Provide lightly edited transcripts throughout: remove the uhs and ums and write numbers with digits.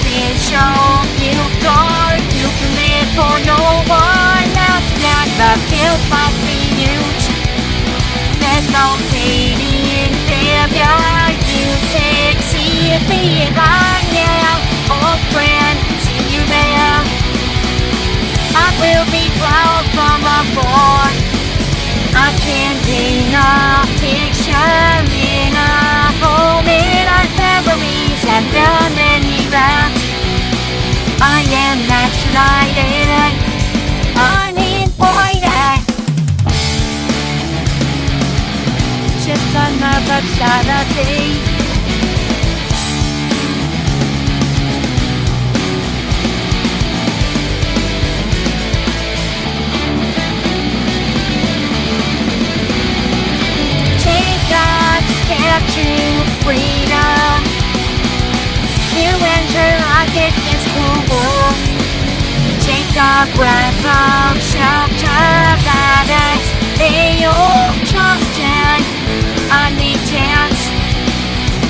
official. You thought you could live for no one else. Not the guilt of reuse. There's no pity in failure. You succeed being right now. Old friend, see you there. I will be proud from afar. I can paint a picture in a moment of memories and found many rounds. I am naturalized, unemployed. Just another Saturday. Step to freedom. You enter rocket this school. Take a breath of shelter that is they all trust in. I need chance.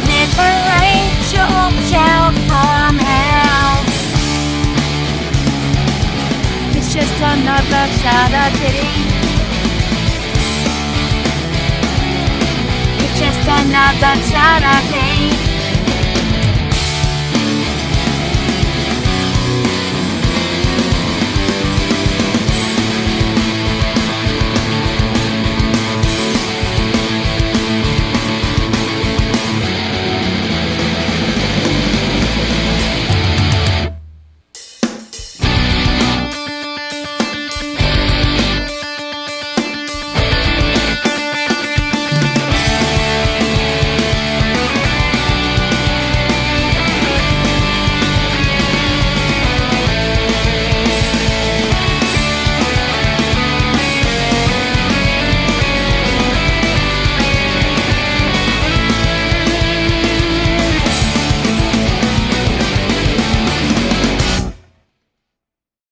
Liberate yourself from hell. It's just another Saturday. Just another Saturday.